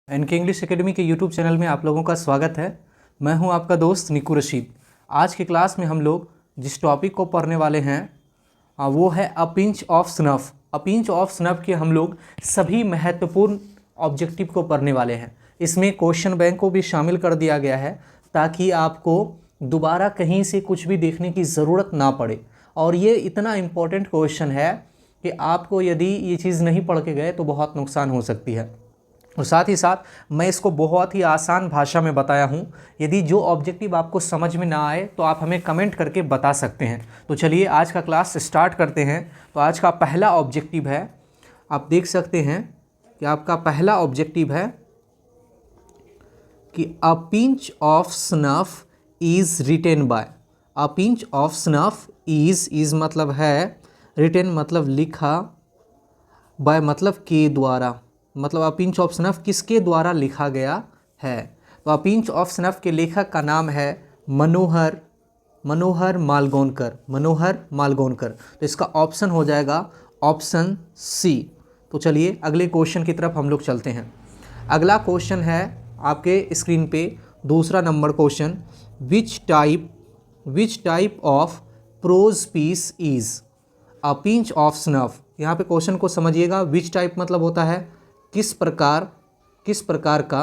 N K English academy के YouTube channel में आप लोगों का स्वागत है। मैं हूं आपका दोस्त निकू रशीद। आज की क्लास में हम लोग जिस टॉपिक को पढ़ने वाले हैं वो है अ pinch of snuff. A pinch of snuff के हम लोग सभी महत्वपूर्ण ऑब्जेक्टिव को पढ़ने वाले हैं। इसमें क्वेश्चन बैंक को भी शामिल कर दिया गया है ताकि आपको दोबारा कहीं से कुछ भी देखने की ज़रूरत ना पड़े। और ये इतना इम्पोर्टेंट क्वेश्चन है कि आपको यदि ये चीज़ नहीं पढ़ के गए तो बहुत नुकसान हो सकती है। और साथ ही साथ मैं इसको बहुत ही आसान भाषा में बताया हूँ। यदि जो ऑब्जेक्टिव आपको समझ में ना आए तो आप हमें कमेंट करके बता सकते हैं। तो चलिए आज का क्लास स्टार्ट करते हैं। तो आज का पहला ऑब्जेक्टिव है, आप देख सकते हैं कि आपका पहला ऑब्जेक्टिव है कि अ pinch of snuff is written by. A pinch of snuff is मतलब है, रिटेन मतलब लिखा, बाय मतलब के द्वारा, मतलब अ पिंच ऑफ स्नफ किसके द्वारा लिखा गया है। तो अ पिंच ऑफ स्नफ के लेखक का नाम है मनोहर मालगोनकर। मनोहर मालगोनकर। तो इसका ऑप्शन हो जाएगा ऑप्शन सी। तो चलिए अगले क्वेश्चन की तरफ हम लोग चलते हैं। अगला क्वेश्चन है आपके स्क्रीन पे दूसरा number question, which type of prose piece is a pinch of snuff. यहाँ पे क्वेश्चन को समझिएगा। विच टाइप मतलब होता है किस प्रकार का,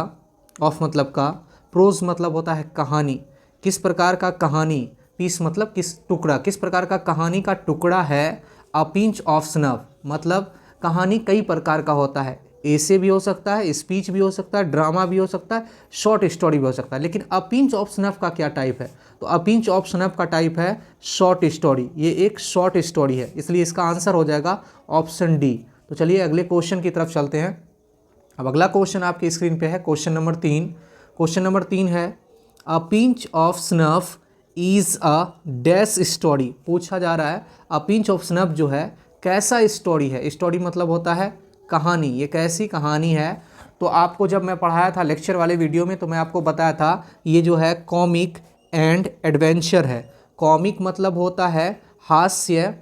ऑफ मतलब का, प्रोज मतलब होता है कहानी, किस प्रकार का कहानी, पीस मतलब किस टुकड़ा, किस प्रकार का कहानी का टुकड़ा है अ पिंच ऑफ स्नफ। मतलब कहानी कई प्रकार का होता है, ऐसे भी हो सकता है, स्पीच भी हो सकता है, ड्रामा भी हो सकता है, शॉर्ट स्टोरी भी हो सकता है। लेकिन अ पिंच ऑफ स्नफ का क्या टाइप है? तो अ पिंच ऑफ स्नफ का टाइप है शॉर्ट स्टोरी। ये एक शॉर्ट स्टोरी है, इसलिए इसका आंसर हो जाएगा ऑप्शन डी। तो चलिए अगले क्वेश्चन की तरफ चलते हैं। अब अगला क्वेश्चन आपकी स्क्रीन पे है क्वेश्चन नंबर 3। क्वेश्चन नंबर 3 है अ pinch of snuff is a dash story. पूछा जा रहा है अ पिंच ऑफ स्नफ जो है कैसा स्टोरी है। स्टोरी मतलब होता है कहानी, ये कैसी कहानी है। तो आपको जब मैं पढ़ाया था लेक्चर वाले वीडियो में तो मैं आपको बताया था ये जो है कॉमिक एंड एडवेंचर है। कॉमिक मतलब होता है हास्य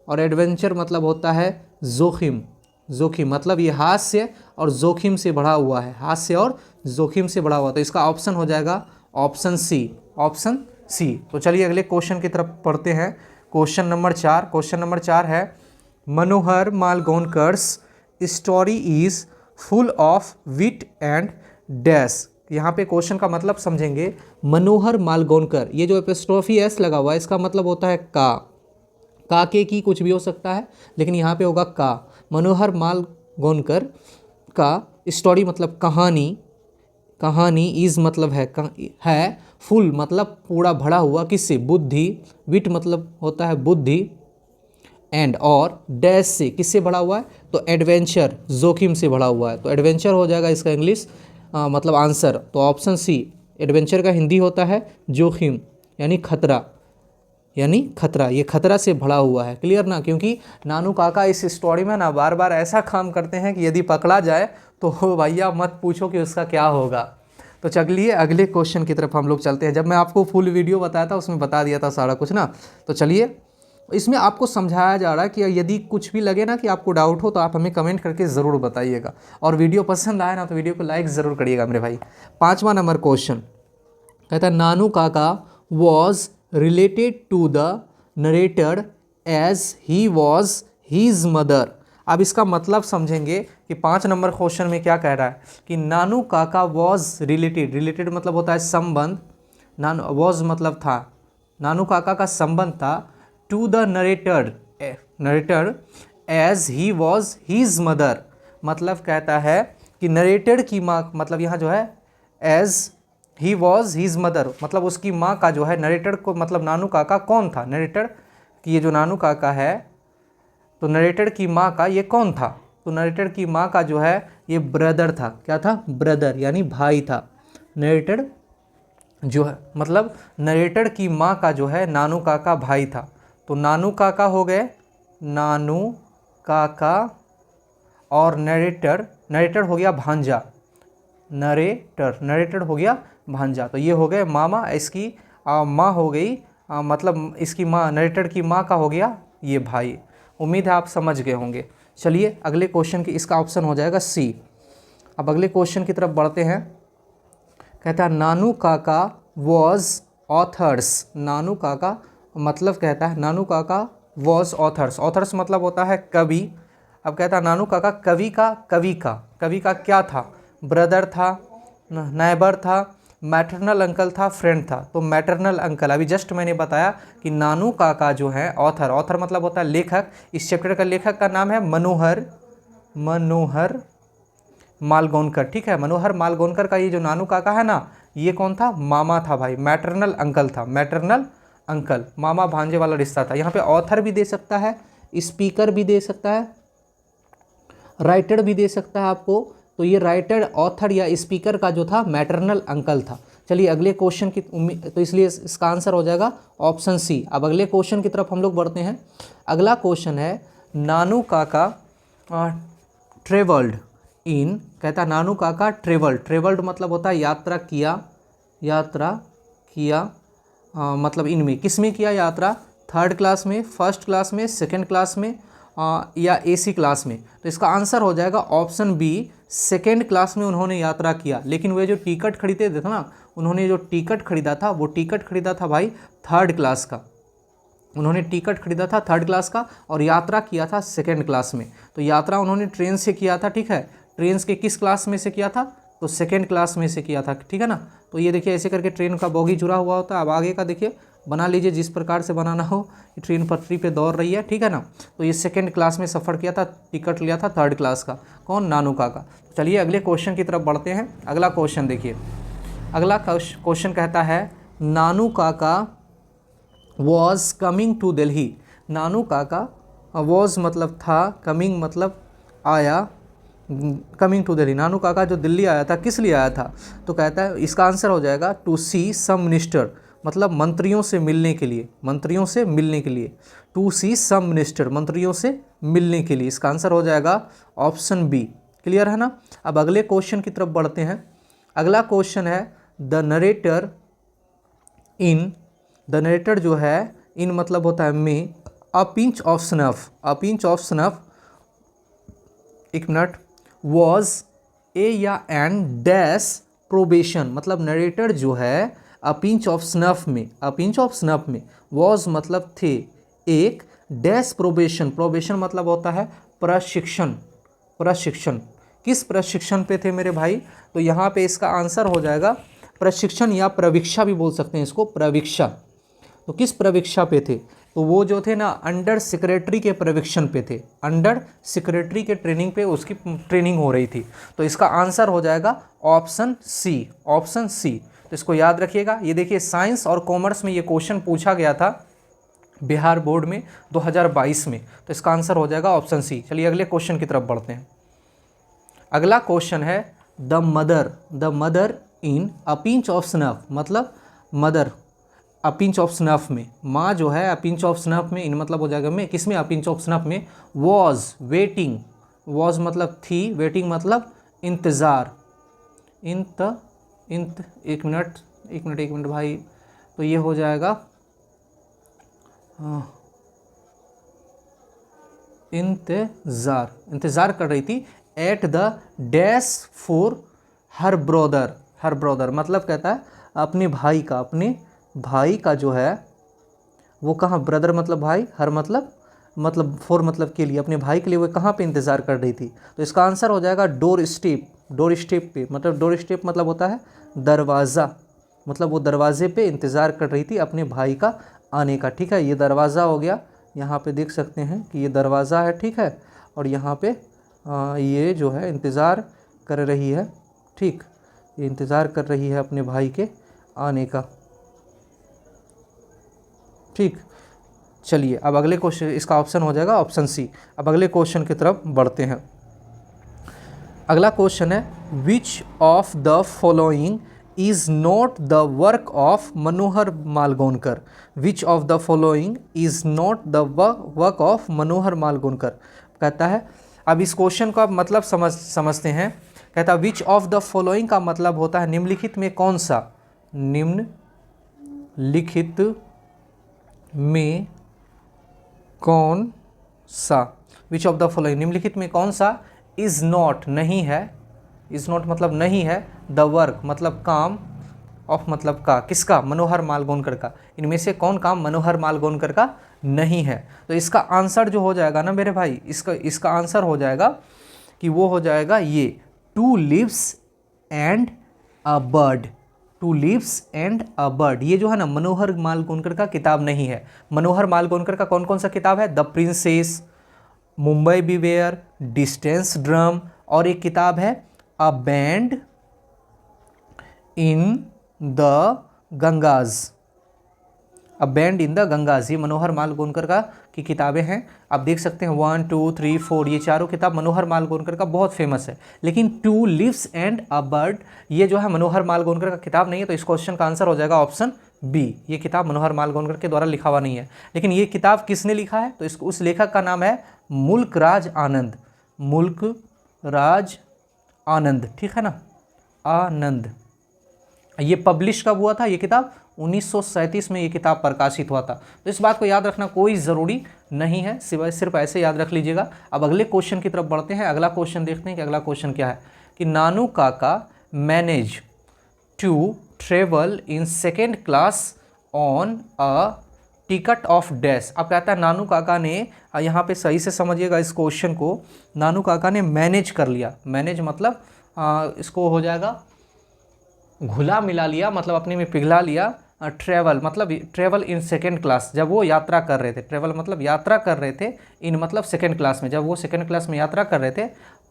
और एडवेंचर मतलब होता है जोखिम। जोखिम मतलब ये हास्य और जोखिम से भरा हुआ है, हास्य और जोखिम से भरा हुआ। तो इसका ऑप्शन हो जाएगा ऑप्शन सी, ऑप्शन सी। तो चलिए अगले क्वेश्चन की तरफ पढ़ते हैं। Question number 4। क्वेश्चन नंबर 4 है Manohar Malgonkar's story is full of wit and dash. यहाँ पे क्वेश्चन का मतलब समझेंगे। मनोहर मालगोनकर, ये जो एपोस्ट्रोफी एस लगा हुआ है इसका मतलब होता है का के की कुछ भी हो सकता है, लेकिन यहाँ पे होगा का। मनोहर मालगोनकर का स्टोरी मतलब कहानी, कहानी इज़ मतलब है, फुल मतलब पूरा भरा हुआ, किससे? बुद्धि। विट मतलब होता है बुद्धि, एंड और डैश से, किससे भरा हुआ है? तो एडवेंचर, जोखिम से भरा हुआ है। तो एडवेंचर हो जाएगा इसका इंग्लिश मतलब आंसर। तो ऑप्शन सी, एडवेंचर का हिंदी होता है जोखिम यानी खतरा, यानी खतरा, ये खतरा से भरा हुआ है। क्लियर ना? क्योंकि नानू काका इस स्टोरी में ना बार बार ऐसा काम करते हैं कि यदि पकड़ा जाए तो भैया मत पूछो कि उसका क्या होगा। तो चलिए अगले क्वेश्चन की तरफ हम लोग चलते हैं। जब मैं आपको फुल वीडियो बताया था उसमें बता दिया था सारा कुछ ना। तो चलिए इसमें आपको समझाया जा रहा है कि यदि कुछ भी लगे ना कि आपको डाउट हो तो आप हमें कमेंट करके ज़रूर बताइएगा। और वीडियो पसंद आए ना तो वीडियो को लाइक ज़रूर करिएगा मेरे भाई। 5वां नंबर क्वेश्चन कहता है Nanu Kaka was related to the narrator as he was his mother. अब इसका मतलब समझेंगे कि 5 नंबर क्वेश्चन में क्या कह रहा है कि Nanu Kaka was related, related मतलब होता है संबंध, नानू वॉज मतलब था, नानू काका का संबंध था to the narrator as he was his mother. मतलब कहता है कि नरेटर की माँ, मतलब यहाँ जो है as he was his mother मतलब उसकी माँ का जो है, नरेटर को मतलब नानू काका कौन था? नरेटर की ये जो नानू काका है तो नरेटर की माँ का ये कौन था? तो नरेटर की माँ का जो है ये ब्रदर था। क्या था? ब्रदर यानी भाई था। नरेटर जो है मतलब नरेटर की माँ का जो है नानू काका भाई था। तो नानू काका हो गए, नानू काका, और नरेटर हो गया भांजा, नरेटर हो गया भांजा। तो ये हो गए मामा, इसकी माँ हो गई मतलब इसकी माँ, नरेटर की माँ का हो गया ये भाई। उम्मीद है आप समझ गए होंगे। चलिए अगले क्वेश्चन की, इसका ऑप्शन हो जाएगा सी। अब अगले क्वेश्चन की तरफ बढ़ते हैं। कहता है नानू काका वॉज ऑथर्स। नानू काका मतलब कहता है Nanu Kaka was authors. Authors मतलब होता है कवि। अब कहता है नानू काका कवि का क्या था? ब्रदर था, नेबर था, मैटरनल अंकल था, फ्रेंड था। तो मैटरनल अंकल, अभी जस्ट मैंने बताया कि नानू काका जो है ऑथर मतलब होता है लेखक। इस चैप्टर का लेखक का नाम है मनोहर मालगोनकर। ठीक है, मनोहर मालगोनकर का ये जो नानू काका है ना, ये कौन था? मामा था भाई, मैटरनल अंकल था। मैटरनल अंकल, मामा भांजे वाला रिश्ता था। यहाँ पे ऑथर भी दे सकता है, स्पीकर भी दे सकता है, राइटर भी दे सकता है आपको। तो ये राइटर, ऑथर या स्पीकर का जो था मैटरनल अंकल था। चलिए अगले क्वेश्चन की तो इसलिए इसका आंसर हो जाएगा ऑप्शन सी। अब अगले क्वेश्चन की तरफ हम लोग बढ़ते हैं। अगला क्वेश्चन है नानू काका ट्रेवल्ड इन। कहता है नानू काका ट्रेवल्ड मतलब होता है यात्रा किया मतलब इनमें किस में किया यात्रा? थर्ड क्लास में, फर्स्ट क्लास में, सेकंड क्लास में या एसी क्लास में। तो इसका आंसर हो जाएगा ऑप्शन बी, सेकंड क्लास में उन्होंने यात्रा किया। लेकिन वे जो टिकट खरीदे थे ना, उन्होंने जो टिकट खरीदा था वो टिकट खरीदा था भाई थर्ड क्लास का। उन्होंने टिकट खरीदा था थर्ड क्लास का और यात्रा किया था सेकंड क्लास में। तो यात्रा उन्होंने ट्रेन से किया था। ठीक है, ट्रेन के किस क्लास में से किया था? तो सेकंड क्लास में से किया था। ठीक है ना। तो ये देखिए ऐसे करके ट्रेन का बोगी जुड़ा हुआ होता है। अब आगे का देखिए बना लीजिए जिस प्रकार से बनाना हो। ट्रेन पटरी पे दौड़ रही है, ठीक है ना। तो ये सेकंड क्लास में सफ़र किया था, टिकट लिया था थर्ड क्लास का। कौन? नानू काका। चलिए अगले क्वेश्चन की तरफ बढ़ते हैं। अगला क्वेश्चन देखिए। अगला क्वेश्चन कहता है Nanu Kaka was coming to Delhi. Nanu Kaka, was मतलब था, कमिंग मतलब आया, कमिंग टू दिल्ली। नानू काका जो दिल्ली आया था किस लिए आया था? तो कहता है इसका आंसर हो जाएगा टू सी सम मिनिस्टर, मतलब मंत्रियों से मिलने के लिए। मंत्रियों से मिलने के लिए, टू सी सम मिनिस्टर, मंत्रियों से मिलने के लिए। इसका आंसर हो जाएगा ऑप्शन बी। क्लियर है ना। अब अगले क्वेश्चन की तरफ बढ़ते हैं। अगला क्वेश्चन है the narrator in. The narrator जो है इन मतलब होता है में, अ pinch of snuff, a pinch of snuff, एक मिनट, वॉज ए या एन डैश प्रोबेशन। मतलब नरेटर जो है अ पिंच ऑफ स्नफ में, अ पिंच ऑफ स्नफ में, वॉज मतलब थे एक डैश प्रोबेशन। प्रोबेशन मतलब होता है प्रशिक्षण। प्रशिक्षण, किस प्रशिक्षण पे थे मेरे भाई? तो यहाँ पे इसका आंसर हो जाएगा प्रशिक्षण, या प्रवीक्षा भी बोल सकते हैं इसको, प्रवीक्षा। तो किस प्रवीक्षा पे थे? तो वो जो थे ना अंडर सेक्रेटरी के प्रशिक्षण पे थे। अंडर सेक्रेटरी के ट्रेनिंग पे उसकी ट्रेनिंग हो रही थी। तो इसका आंसर हो जाएगा ऑप्शन सी। Option C. तो इसको याद रखिएगा। ये देखिए साइंस और कॉमर्स में ये क्वेश्चन पूछा गया था बिहार बोर्ड में 2022 में। तो इसका आंसर हो जाएगा ऑप्शन सी। चलिए अगले क्वेश्चन की तरफ बढ़ते हैं। अगला क्वेश्चन है the mother in a pinch of snuff. मतलब mother a pinch of snuff में, माँ जो है अ पिंच ऑफ स्नफ में, इन मतलब हो जाएगा में, किस में? अ पिंच ऑफ स्नफ में। वॉज वेटिंग, वॉज मतलब थी, वेटिंग मतलब इंतज़ार, एक मिनट भाई। तो ये हो जाएगा इंतज़ार कर रही थी at the dash for her brother. Her brother मतलब कहता है अपने भाई का, अपने भाई का जो है वो कहाँ, ब्रदर मतलब भाई, हर मतलब फॉर मतलब के लिए, अपने भाई के लिए वो कहाँ पे इंतज़ार कर रही थी? तो इसका आंसर हो जाएगा डोर स्टेप। डोर स्टेप पे, मतलब डोर स्टेप मतलब होता है दरवाज़ा। मतलब वो दरवाजे पे इंतज़ार कर रही थी अपने भाई का आने का। ठीक है, ये दरवाज़ा हो गया। यहाँ पे देख सकते हैं कि ये दरवाज़ा है। ठीक है, और यहाँ पे ये जो है इंतज़ार कर रही है। ठीक, ये इंतज़ार कर रही है अपने भाई के आने का। ठीक, चलिए अब अगले क्वेश्चन, इसका ऑप्शन हो जाएगा ऑप्शन सी। अब अगले क्वेश्चन की तरफ बढ़ते हैं। अगला क्वेश्चन है which of the following is not the work of Manohar Malgonkar. Which of the following is not the work of Manohar Malgonkar. कहता है, अब इस क्वेश्चन का मतलब समझते हैं। कहता है विच ऑफ द फॉलोइंग का मतलब होता है निम्नलिखित में कौन सा, निम्नलिखित में कौन सा, विच ऑफ द फॉलोइंग, निम्नलिखित में कौन सा इज़ नॉट नहीं है, इज़ नॉट मतलब नहीं है, द वर्क मतलब काम, ऑफ मतलब का, किसका, मनोहर मालगोनकर का, इनमें से कौन काम मनोहर मालगोनकर का नहीं है। तो इसका आंसर जो हो जाएगा ना मेरे भाई, इसका आंसर हो जाएगा कि वो हो जाएगा ये, two lives and a bird, two lives and a bird. ये जो है ना मनोहर मालगोनकर का किताब नहीं है। मनोहर मालगोनकर का कौन कौन सा किताब है, the princes, Mumbai beware, distance drum, और एक किताब है a bend in the Ganges, a bend in the Ganges. ये मनोहर मालगोनकर का की किताबें हैं। आप देख सकते हैं 1 2 3 4 ये चारों किताब मनोहर मालगोनकर का बहुत फेमस है। लेकिन two lives and a bird ये जो है मनोहर मालगोनकर का किताब नहीं है। तो इस क्वेश्चन का आंसर हो जाएगा ऑप्शन बी, ये किताब मनोहर मालगोनकर के द्वारा लिखा हुआ नहीं है। लेकिन ये किताब किसने लिखा है, तो उस लेखक का नाम है मुल्क राज आनंद, मुल्क राज आनंद, ठीक है ना, आनंद। ये पब्लिश कब हुआ था ये किताब, 1937 में ये किताब प्रकाशित हुआ था। तो इस बात को याद रखना कोई ज़रूरी नहीं है, सिवाय सिर्फ ऐसे याद रख लीजिएगा। अब अगले क्वेश्चन की तरफ बढ़ते हैं। अगला क्वेश्चन देखते हैं कि अगला क्वेश्चन क्या है, कि Nanu Kaka manage to travel in second class on a ticket of dash. अब कहता है नानू काका ने, यहाँ पे सही से समझिएगा इस क्वेश्चन को, नानू काका ने मैनेज कर लिया। मैनेज मतलब इसको हो जाएगा घुला मिला लिया, मतलब अपने में पिघला लिया। ट्रैवल मतलब ट्रैवल इन सेकेंड क्लास, जब वो यात्रा कर रहे थे, ट्रैवल मतलब यात्रा कर रहे थे, इन मतलब सेकेंड क्लास में, जब वो सेकेंड क्लास में यात्रा कर रहे थे,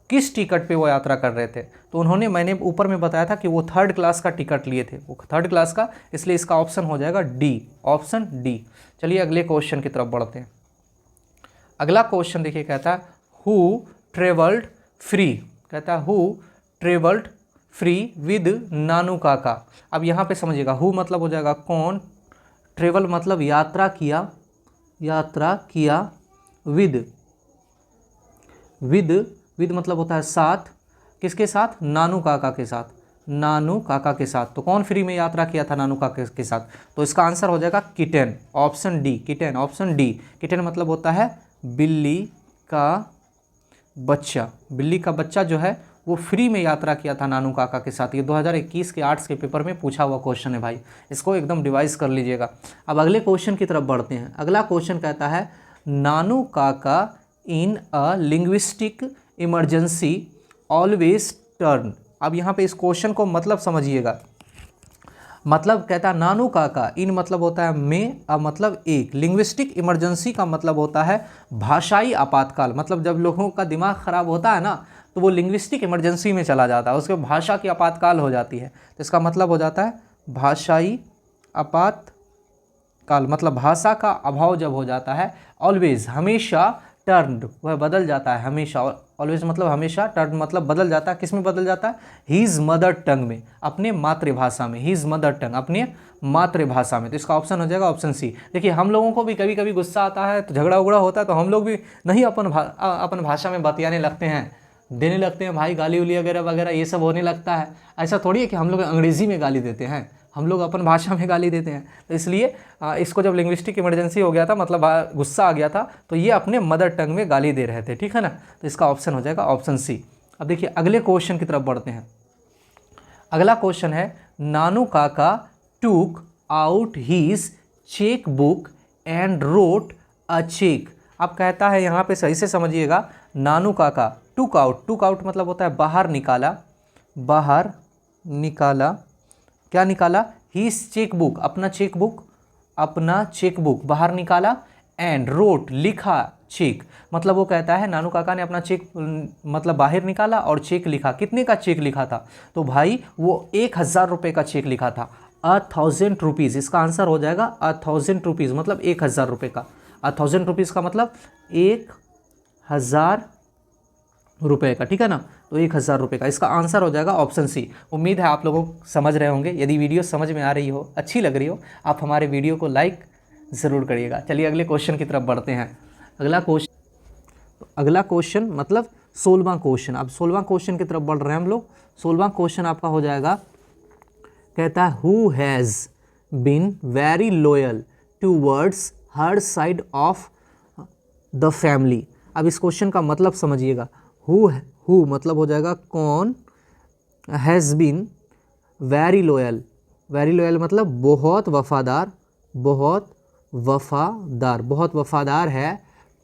किस टिकट पे वो यात्रा कर रहे थे, तो उन्होंने, मैंने ऊपर में बताया था कि वो थर्ड क्लास का टिकट लिए थे, वो थर्ड क्लास का, इसलिए इसका ऑप्शन हो जाएगा डी, ऑप्शन डी। चलिए अगले क्वेश्चन की तरफ बढ़ते हैं। अगला क्वेश्चन देखिए, कहता है हु ट्रेवल्ड फ्री, कहता है हु ट्रेवल्ड फ्री विद नानू काका। अब यहाँ पे समझिएगा, हु मतलब हो जाएगा कौन, ट्रेवल मतलब यात्रा किया, यात्रा किया, विद, विद विद मतलब होता है साथ, किसके साथ, नानू काका के साथ, नानू काका के साथ। तो कौन फ्री में यात्रा किया था नानू काका के साथ, तो इसका आंसर हो जाएगा kitten, option D, kitten, option D. Kitten मतलब होता है बिल्ली का बच्चा, बिल्ली का बच्चा जो है वो फ्री में यात्रा किया था नानू काका के साथ। ये 2021 के आर्ट्स के पेपर में पूछा हुआ क्वेश्चन है भाई, इसको एकदम डिवाइस कर लीजिएगा। अब अगले क्वेश्चन की तरफ बढ़ते हैं। अगला क्वेश्चन कहता है नानू काका इन अ लिंग्विस्टिक इमरजेंसी ऑलवेज टर्न। अब यहाँ पे इस क्वेश्चन को मतलब समझिएगा, मतलब कहता है नानू काका, इन मतलब होता है में, अब मतलब एक, लिंग्विस्टिक इमरजेंसी का मतलब होता है भाषाई आपातकाल, मतलब जब लोगों का दिमाग खराब होता है ना तो वो लिंग्विस्टिक इमरजेंसी में चला जाता है, उसके भाषा की आपातकाल हो जाती है। तो इसका मतलब हो जाता है भाषाई आपातकाल, मतलब भाषा का अभाव जब हो जाता है, ऑलवेज हमेशा, टर्न्ड वह बदल जाता है हमेशा, ऑलवेज मतलब हमेशा, टर्न मतलब बदल जाता है, किस में बदल जाता है, हीज़ मदर टंग में, अपने मातृभाषा में, हीज़ मदर टंग अपने मातृभाषा में। तो इसका ऑप्शन हो जाएगा ऑप्शन सी। देखिए हम लोगों को भी कभी कभी गुस्सा आता है, तो झगड़ा उगड़ा होता है, तो हम लोग भी नहीं अपन भाषा में बतियाने लगते हैं, देने लगते हैं भाई गाली उली वगैरह वगैरह, ये सब होने लगता है। ऐसा थोड़ी है कि हम लोग अंग्रेज़ी में गाली देते हैं, हम लोग अपन भाषा में गाली देते हैं। तो इसलिए इसको जब लिंग्विस्टिक इमरजेंसी हो गया था, मतलब गुस्सा आ गया था, तो ये अपने मदर टंग में गाली दे रहे थे, ठीक है ना। तो इसका ऑप्शन हो जाएगा ऑप्शन सी। अब देखिए अगले क्वेश्चन की तरफ बढ़ते हैं। अगला क्वेश्चन है Nanu Kaka took out his cheque book and wrote a cheque. अब कहता है यहाँ पे सही से समझिएगा, नानू काका टूक आउट मतलब होता है बाहर निकाला, बाहर निकाला, क्या निकाला, हीज चेक बुक अपना चेक बुक, अपना चेक बुक बाहर निकाला, एंड रोट लिखा चेक, मतलब वो कहता है नानू काका ने अपना चेक मतलब बाहर निकाला और चेक लिखा। कितने का चेक लिखा था, तो भाई वो 1000 रुपये का चेक लिखा था, 1000 रुपीज़। इसका आंसर हो जाएगा 1000 रुपीज़, मतलब 1000 रुपये का। 1000 रुपीज़ का मतलब 1000 रुपये का, ठीक है ना। तो 1000 रुपये का, इसका आंसर हो जाएगा ऑप्शन सी। उम्मीद है आप लोगों को समझ रहे होंगे। यदि वीडियो समझ में आ रही हो, अच्छी लग रही हो, आप हमारे वीडियो को लाइक ज़रूर करिएगा। चलिए अगले क्वेश्चन की तरफ बढ़ते हैं। अगला क्वेश्चन मतलब 16वां क्वेश्चन। अब 16वां क्वेश्चन की तरफ बढ़ रहे हैं हम लोग। 16वां क्वेश्चन आपका हो जाएगा, कहता है who has been very loyal towards her side of the family. अब इस क्वेश्चन का मतलब समझिएगा, हु मतलब हो जाएगा कौन, has been very loyal, very loyal मतलब बहुत वफादार, बहुत वफादार, बहुत वफादार है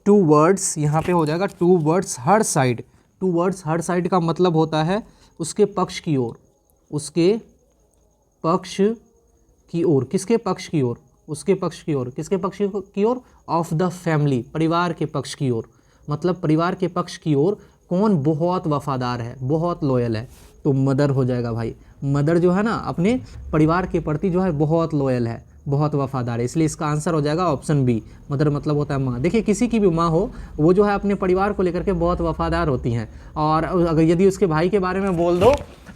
टू वर्ड्स, यहाँ पे हो जाएगा towards her side. Towards her side का मतलब होता है उसके पक्ष की ओर, उसके पक्ष की ओर, किसके पक्ष की ओर, उसके पक्ष की ओर, किसके पक्ष की ओर, ऑफ द फैमिली, परिवार के पक्ष की ओर, मतलब परिवार के पक्ष की ओर कौन बहुत वफादार है, बहुत लॉयल है, तो मदर हो जाएगा भाई। मदर जो है ना अपने परिवार के प्रति जो है बहुत लॉयल है, बहुत वफादार है, इसलिए इसका आंसर हो जाएगा ऑप्शन बी। मदर मतलब होता है माँ। देखिए किसी की भी माँ हो वो जो है अपने परिवार को लेकर के बहुत वफादार होती हैं, और अगर यदि उसके भाई के बारे में बोल दो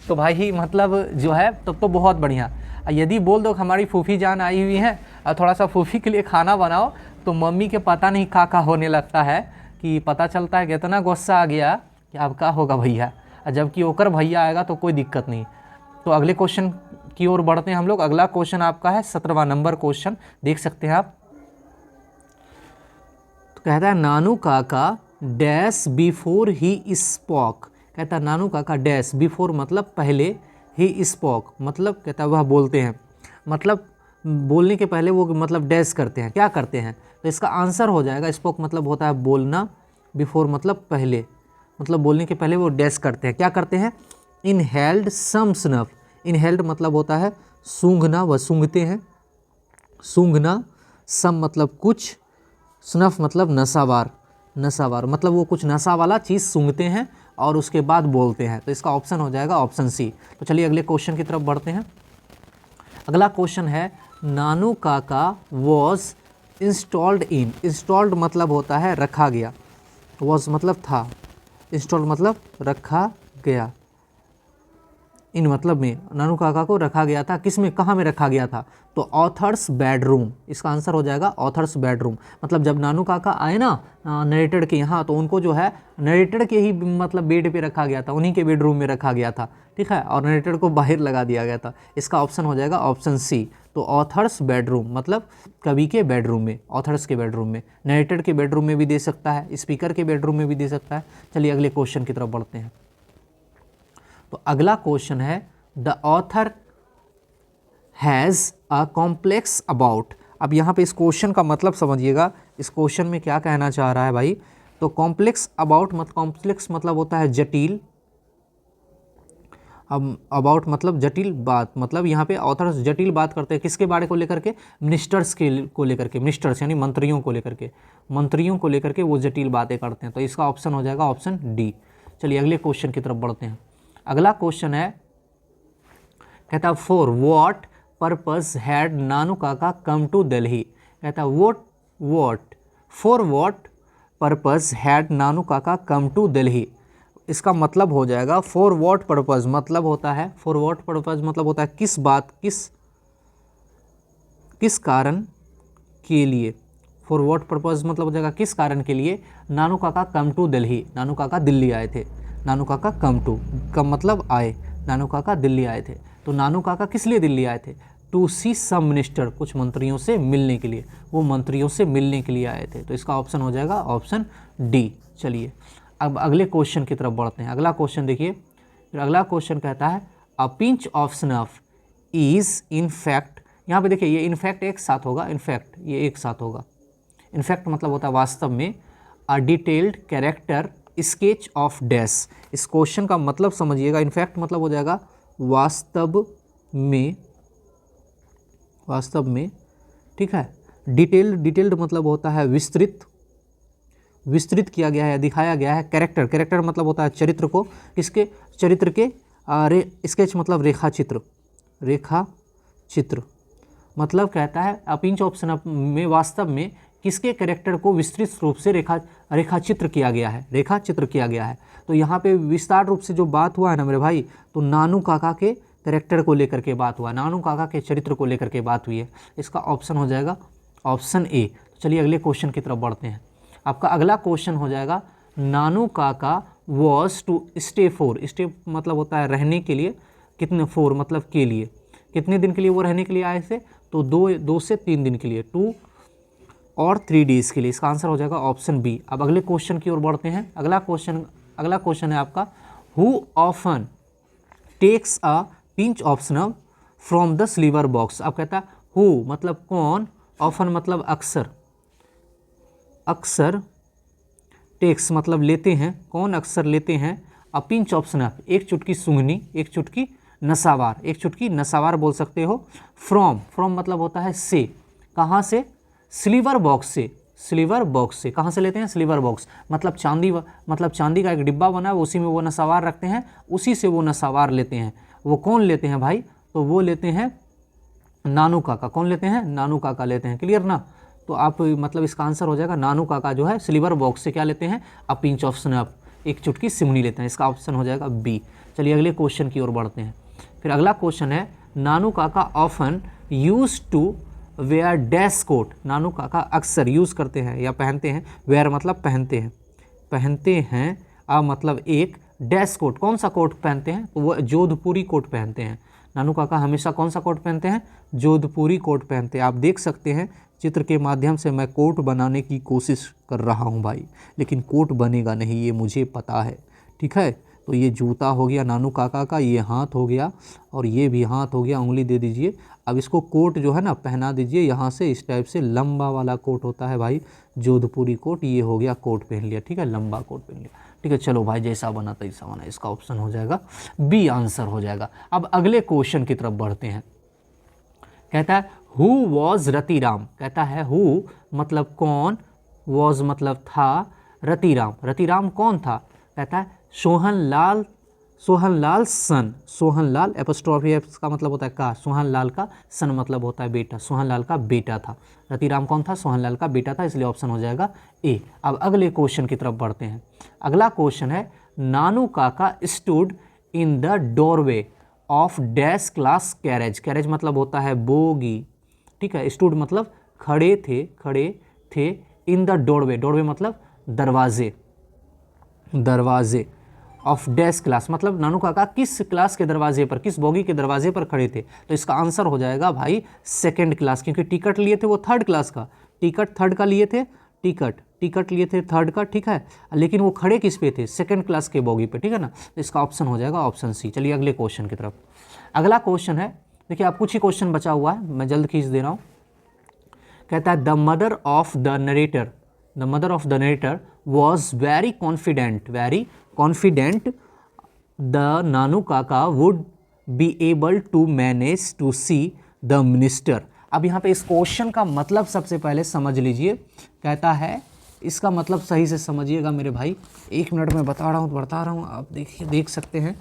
तो भाई मतलब जो है तब तो बहुत बढ़िया। यदि बोल दो कि हमारी फूफी जान आई हुई है और थोड़ा सा फूफी के लिए खाना बनाओ, तो मम्मी के पता नहीं का होने लगता है, कि पता चलता है कि इतना गुस्सा आ गया कि अब क्या होगा भैया, और जबकि ओकर भैया आएगा तो कोई दिक्कत नहीं। तो अगले क्वेश्चन की ओर बढ़ते हैं हम लोग। अगला क्वेश्चन आपका है 17वां नंबर क्वेश्चन, देख सकते हैं आप। तो कहता है नानू काका डैश बिफोर ही स्पॉक, कहता है नानू काका डैश बिफोर मतलब पहले, ही स्पॉक मतलब कहता है वह बोलते हैं, मतलब बोलने के पहले वो मतलब डैश करते हैं, क्या करते हैं, तो इसका आंसर हो जाएगा स्पोक मतलब होता है बोलना, बिफोर मतलब पहले, मतलब बोलने के पहले वो डैश करते हैं, क्या करते हैं, इनहेल्ड सम स्नफ, इनहेल्ड मतलब होता है सूंघना, वह सूंघते हैं, सूंघना, सम मतलब कुछ, स्नफ मतलब नशावार, नशावार मतलब वो कुछ नशा वाला चीज़ सूंघते हैं और उसके बाद बोलते हैं, तो इसका ऑप्शन हो जाएगा ऑप्शन सी। तो चलिए अगले क्वेश्चन की तरफ बढ़ते हैं। अगला क्वेश्चन है Nanu Kaka was installed in, installed मतलब होता है रखा गया, वॉज मतलब था, इंस्टॉल्ड मतलब रखा गया, इन मतलब में नानू काका को रखा गया था, किस में, कहाँ में रखा गया था, तो ऑथर्स बेडरूम, इसका आंसर हो जाएगा ऑथर्स बेडरूम। मतलब जब नानू काका आए ना नरेटेड के यहाँ, तो उनको जो है नरेटेड के ही मतलब बेड पे रखा गया था, उन्हीं के बेडरूम में रखा गया था, ठीक है, और नरेटेड को बाहर लगा दिया गया था। इसका ऑप्शन हो जाएगा ऑप्शन सी। तो ऑथर्स बेडरूम मतलब कवि के बेडरूम में, ऑथर्स के बेडरूम में, नरेटेड के बेडरूम में भी दे सकता है, स्पीकर के बेडरूम में भी दे सकता है। चलिए अगले क्वेश्चन की तरफ बढ़ते हैं। तो अगला क्वेश्चन है the author has a complex about. अब यहाँ पे इस क्वेश्चन का मतलब समझिएगा, इस क्वेश्चन में क्या कहना चाह रहा है भाई, तो कॉम्प्लेक्स अबाउट मत, कॉम्प्लेक्स मतलब होता है जटिल, अब अबाउट मतलब जटिल बात, मतलब यहाँ पे ऑथर्स जटिल बात करते हैं किसके बारे को लेकर के, मिनिस्टर्स के को लेकर के, मिनिस्टर्स यानी मंत्रियों को लेकर के, मंत्रियों को लेकर के वो जटिल बातें करते हैं, तो इसका ऑप्शन हो जाएगा ऑप्शन डी। चलिए अगले क्वेश्चन की तरफ बढ़ते हैं। अगला क्वेश्चन है, कहता for what purpose had Nanu Kaka come to Delhi, कहता what for what purpose had Nanu Kaka come to Delhi, इसका मतलब हो जाएगा फॉर व्हाट पर्पस मतलब होता है, फॉर व्हाट पर्पस मतलब होता है किस बात, किस कारण के लिए, फॉर व्हाट पर्पस मतलब हो जाएगा किस कारण के लिए नानू काका कम टू दिल्ली, नानू काका दिल्ली आए थे, नानू काका कम मतलब आए, नानू काका दिल्ली आए थे, तो नानू काका किस लिए दिल्ली आए थे, टू सी सम मिनिस्टर, कुछ मंत्रियों से मिलने के लिए, वो मंत्रियों से मिलने के लिए आए थे, तो इसका ऑप्शन हो जाएगा ऑप्शन डी। चलिए अब अगले क्वेश्चन की तरफ बढ़ते हैं। अगला क्वेश्चन देखिए, फिर अगला क्वेश्चन कहता है अ pinch of snuff is in fact, यहाँ पे देखिए ये इनफैक्ट एक साथ होगा, इनफैक्ट ये एक साथ होगा, इनफैक्ट मतलब होता है वास्तव में, a detailed character sketch of dash, इस क्वेश्चन का मतलब समझिएगा, इनफैक्ट मतलब हो जाएगा वास्तव में, वास्तव में, ठीक है, डिटेल्ड मतलब होता है विस्तृत, विस्तृत किया गया है, दिखाया गया है, कैरेक्टर मतलब होता है चरित्र को, किसके चरित्र के, स्केच मतलब रेखा चित्र मतलब कहता है अ पिंच ऑफ स्नफ में वास्तव में किसके कैरेक्टर को विस्तृत रूप से रेखा चित्र किया गया है, तो यहाँ पे विस्तार रूप से जो बात हुआ है ना मेरे भाई, तो नानू काका के कैरेक्टर को लेकर के बात हुआ, नानू काका के चरित्र को लेकर के बात हुई है, इसका ऑप्शन हो जाएगा ऑप्शन ए। चलिए अगले क्वेश्चन की तरफ बढ़ते हैं। आपका अगला क्वेश्चन हो जाएगा Nanu Kaka was to stay for, stay मतलब होता है रहने के लिए, कितने, फॉर मतलब के लिए, कितने दिन के लिए वो रहने के लिए आए थे, तो 2 से 3 दिन के लिए, 2 और 3 डेज़ के लिए, इसका आंसर हो जाएगा ऑप्शन बी। अब अगले क्वेश्चन की ओर बढ़ते हैं। अगला क्वेश्चन है आपका who often takes a pinch of snuff from the silver box. अब कहता है हु मतलब कौन, ऑफन मतलब अक्सर, अक्सर, टेक्स मतलब लेते हैं, कौन अक्सर लेते हैं, अ पिंच ऑफ स्नफ एक चुटकी सूंघनी, एक चुटकी नसावार, एक चुटकी नसावार बोल सकते हो, फ्रॉम, फ्रॉम मतलब होता है से, कहाँ से, स्लीवर बॉक्स से, स्लीवर बॉक्स से, कहाँ से लेते हैं, स्लीवर बॉक्स मतलब चांदी, मतलब चांदी का एक डिब्बा बना है उसी में वो नसावार रखते हैं, उसी से वो नसावार लेते हैं। वो कौन लेते हैं भाई, तो वो लेते हैं नानू काका। कौन लेते हैं, नानू काका लेते हैं। क्लियर ना, तो आप मतलब इसका आंसर हो जाएगा नानू काका जो है स्लीवर बॉक्स से क्या लेते हैं, अ पिंच ऑफ स्नफ, एक चुटकी सिमनी लेते हैं। इसका ऑप्शन हो जाएगा बी। चलिए अगले क्वेश्चन की ओर बढ़ते हैं। फिर अगला क्वेश्चन है Nanu Kaka often use to wear dash coat. Nanu Kaka अक्सर यूज़ करते हैं या पहनते हैं, वेयर मतलब पहनते हैं, पहनते हैं, आ मतलब एक, डैश कोट कौन सा कोट पहनते हैं, तो वो जोधपुरी कोट पहनते हैं। नानू काका हमेशा कौन सा कोट पहनते हैं, जोधपुरी कोट पहनते हैं। आप देख सकते हैं चित्र के माध्यम से मैं कोट बनाने की कोशिश कर रहा हूँ भाई, लेकिन कोट बनेगा नहीं ये मुझे पता है, ठीक है। तो ये जूता हो गया नानू काका का, ये हाथ हो गया और ये भी हाथ हो गया, उंगली दे दीजिए। अब इसको कोट जो है ना पहना दीजिए यहाँ से, इस टाइप से लंबा वाला कोट होता है भाई जोधपुरी कोट, ये हो गया कोट पहन लिया, ठीक है, लंबा कोट पहन लिया, ठीक है। चलो भाई जैसा बना तैसा बना, इसका ऑप्शन हो जाएगा बी, आंसर हो जाएगा। अब अगले क्वेश्चन की तरफ बढ़ते हैं। कहता है हु वॉज रतिराम, कहता है हु मतलब कौन, वॉज मतलब था, रतिराम, रतिराम कौन था, कहता है सोहनलाल, सोहनलाल सन, सोहनलाल एपोस्ट्रॉफी एफ का मतलब होता है का, सोहनलाल का सन मतलब होता है बेटा, सोहनलाल का बेटा था। रतिराम कौन था, सोहनलाल का बेटा था, इसलिए ऑप्शन हो जाएगा ए। अब अगले क्वेश्चन की तरफ बढ़ते हैं। अगला क्वेश्चन है नानू काका stood in the doorway of dash class carriage. Carriage मतलब होता है बोगी, ठीक है। स्टूड मतलब खड़े थे, खड़े थे, इन द डोरवे, डोरवे मतलब दरवाजे, दरवाजे, ऑफ डैश क्लास मतलब नानू काका किस क्लास के दरवाजे पर, किस बोगी के दरवाजे पर खड़े थे, तो इसका आंसर हो जाएगा भाई सेकंड क्लास, क्योंकि टिकट लिए थे वो थर्ड क्लास का, टिकट थर्ड का लिए थे, टिकट लिए थे थर्ड का, ठीक है, लेकिन वो खड़े किस पे थे, सेकंड क्लास के बोगी पे, ठीक है ना। तो इसका ऑप्शन हो जाएगा ऑप्शन सी। चलिए अगले क्वेश्चन की तरफ। अगला क्वेश्चन है, देखिए आप कुछ ही क्वेश्चन बचा हुआ है, मैं जल्द खींच दे रहा हूँ। कहता है the mother of the narrator, the mother of the narrator was very confident, very confident the Nanu Kaka would be able to manage to see the minister. अब यहाँ पे इस क्वेश्चन का मतलब सबसे पहले समझ लीजिए। कहता है इसका मतलब सही से समझिएगा मेरे भाई, एक मिनट में बता रहा हूँ, आप देखिए, देख सकते हैं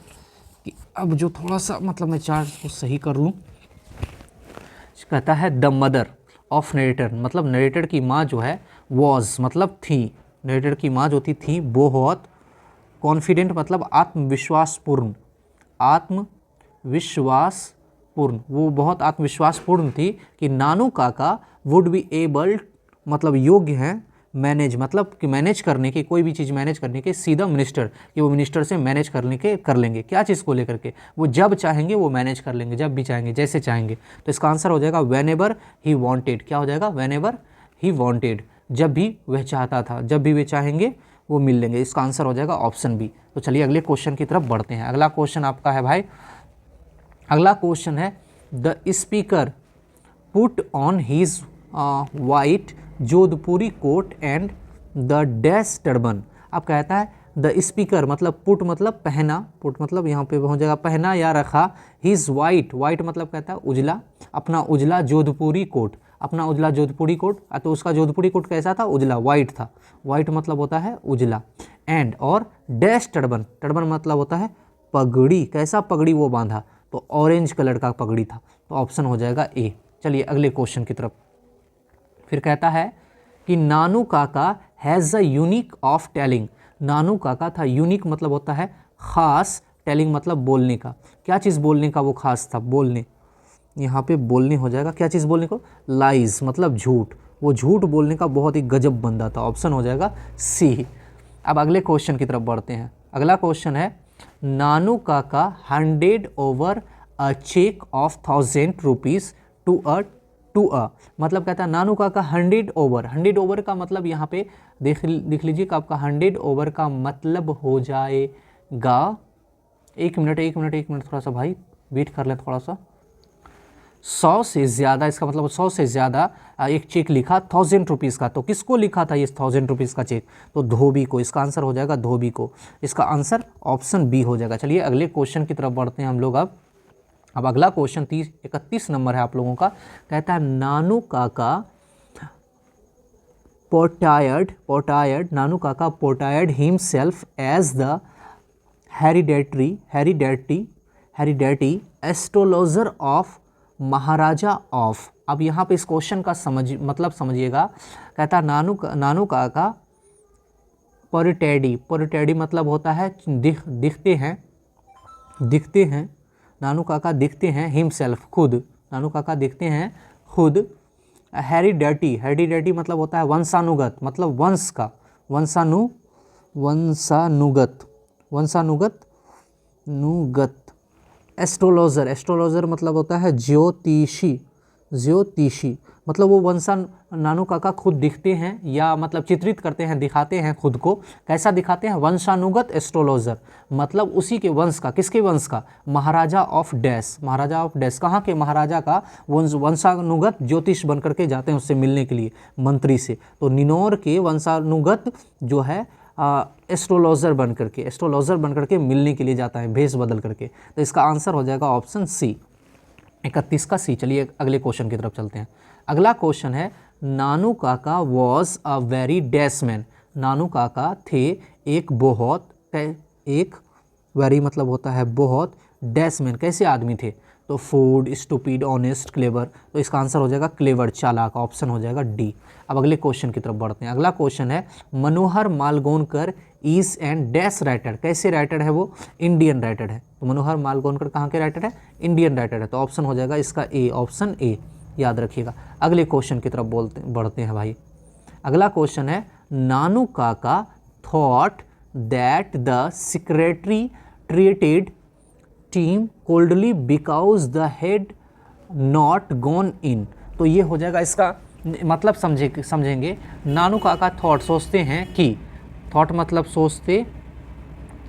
कि अब जो थोड़ा सा मतलब मैं चार्ट को सही कर लूँ। कहता है द मदर ऑफ नरेटर मतलब नरेटर की माँ जो है, वॉज मतलब थी, नरेटर की माँ जो थी बहुत कॉन्फिडेंट मतलब आत्मविश्वासपूर्ण, आत्मविश्वासपूर्ण, वो बहुत आत्मविश्वासपूर्ण थी कि Nanu Kaka would be able मतलब योग्य हैं, मैनेज मतलब कि मैनेज करने के, कोई भी चीज़ मैनेज करने के, सीधा मिनिस्टर कि वो मिनिस्टर से मैनेज करने के कर लेंगे, क्या चीज़ को लेकर के, वो जब चाहेंगे वो मैनेज कर लेंगे, जब भी चाहेंगे जैसे चाहेंगे। तो इसका आंसर हो जाएगा वेन एवर ही वॉन्टेड, क्या हो जाएगा, वेन एवर ही वॉन्टेड, जब भी वह चाहता था, जब भी वे चाहेंगे वो मिल लेंगे। इसका आंसर हो जाएगा ऑप्शन बी। तो चलिए अगले क्वेश्चन की तरफ बढ़ते हैं। अगला क्वेश्चन आपका है भाई, अगला क्वेश्चन है the speaker put on his white Jodhpuri coat and the dash turban. अब कहता है द स्पीकर मतलब पुट मतलब पहना, पुट मतलब यहाँ पे हो जाएगा पहना या रखा, हीज वाइट, वाइट मतलब कहता है उजला, अपना उजला जोधपुरी कोट, अपना उजला जोधपुरी कोट, तो उसका जोधपुरी कोट कैसा था, उजला, वाइट था, वाइट मतलब होता है उजला, एंड और डैश टर्बन, टर्बन मतलब होता है पगड़ी, कैसा पगड़ी वो बांधा, तो ऑरेंज कलर का पगड़ी था। तो ऑप्शन हो जाएगा ए। चलिए अगले क्वेश्चन की तरफ। फिर कहता है कि Nanu Kaka has a unique of telling, Nanu Kaka था, यूनिक मतलब होता है खास, टेलिंग मतलब बोलने का, क्या चीज़ बोलने का वो खास था, बोलने, यहाँ पे बोलने हो जाएगा, क्या चीज़ बोलने को, लाइज मतलब झूठ, वो झूठ बोलने का बहुत ही गजब बंदा था। ऑप्शन हो जाएगा सी। अब अगले क्वेश्चन की तरफ बढ़ते हैं। अगला क्वेश्चन है Nanu Kaka handed over a cheque of 1000 rupees to a मतलब कहता है नानू काका 100 ओवर, 100 ओवर का मतलब यहाँ पे देख लीजिए कि आपका 100 ओवर का मतलब हो जाएगा एक मिनट थोड़ा सा भाई वेट कर ले थोड़ा सा। 100 से ज़्यादा, इसका मतलब 100 से ज़्यादा एक चेक लिखा 1000 रुपीज़ का, तो किसको लिखा था ये 1000 रुपीज़ का चेक? तो धोबी को। इसका आंसर हो जाएगा धोबी को। इसका आंसर ऑप्शन बी हो जाएगा। चलिए अगले क्वेश्चन की तरफ बढ़ते हैं हम लोग। अब अगला क्वेश्चन 31 नंबर है आप लोगों का। कहता है Nanu Kaka Nanu Kaka portrayed himself as the hereditary astrologer of Maharaja of. अब यहाँ पे इस क्वेश्चन का समझिएगा। कहता है नानू काका पोर्टेडी मतलब होता है दिखते हैं। नानू काका दिखते हैं हिमसेल्फ खुद, नानू काका दिखते हैं खुद। हेरिडेटी मतलब होता है वंशानुगत, मतलब वंश का, वंशानुगत। एस्ट्रोलॉजर मतलब होता है ज्योतिषी, मतलब वो नानू काका खुद दिखते हैं या मतलब चित्रित करते हैं, दिखाते हैं खुद को। कैसा दिखाते हैं? वंशानुगत एस्ट्रोलॉजर, मतलब उसी के वंश का। किसके वंश का? महाराजा ऑफ डैश, कहाँ के महाराजा का वंशानुगत ज्योतिष बन करके जाते हैं उससे मिलने के लिए, मंत्री से। तो निनोर के वंशानुगत जो है एस्ट्रोलॉजर बन करके मिलने के लिए जाता है भेष बदल करके। तो इसका आंसर हो जाएगा ऑप्शन सी, 31 का सी। चलिए अगले क्वेश्चन की तरफ चलते हैं। अगला क्वेश्चन है Nanu Kaka was a very dash man. Nanu Kaka थे एक वेरी मतलब होता है बहुत, डैश मैन कैसे आदमी थे? तो फूड, स्टूपिड, ऑनेस्ट, क्लेवर। तो इसका आंसर हो जाएगा क्लेवर, चालाक। ऑप्शन हो जाएगा डी। अब अगले क्वेश्चन की तरफ बढ़ते हैं। अगला क्वेश्चन है मनोहर Malgonkar is and dash writer. कैसे राइटर है वो? इंडियन राइटर है। तो मनोहर मालगोनकर कहाँ के राइटर है? इंडियन राइटर है। तो ऑप्शन हो जाएगा इसका ए, ऑप्शन ए, याद रखिएगा। अगले क्वेश्चन की तरफ बढ़ते हैं भाई। अगला क्वेश्चन है नानू काका thought that the secretary treated team coldly because the head not gone in. तो ये हो जाएगा इसका मतलब समझेंगे। नानू काका थॉट सोचते हैं कि, थॉट मतलब सोचते,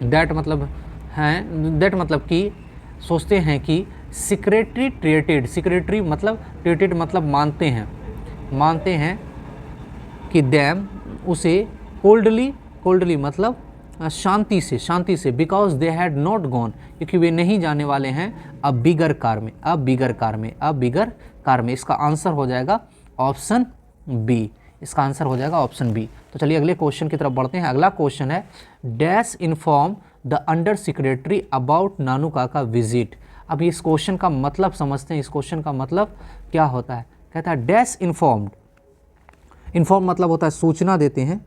दैट मतलब हैं, दैट मतलब कि सोचते हैं कि सेक्रेटरी मतलब मानते हैं कि दैम उसे कोल्डली मतलब शांति से because they had not gone, क्योंकि वे नहीं जाने वाले हैं अब बिगर कार में। इसका आंसर हो जाएगा ऑप्शन बी। तो चलिए अगले क्वेश्चन की तरफ बढ़ते हैं। अगला क्वेश्चन है dash inform the under secretary about Nanu Kaka visit. अब इस क्वेश्चन का मतलब समझते हैं। इस क्वेश्चन का मतलब क्या होता है? कहता है डैश इन्फॉर्म मतलब होता है सूचना देते हैं,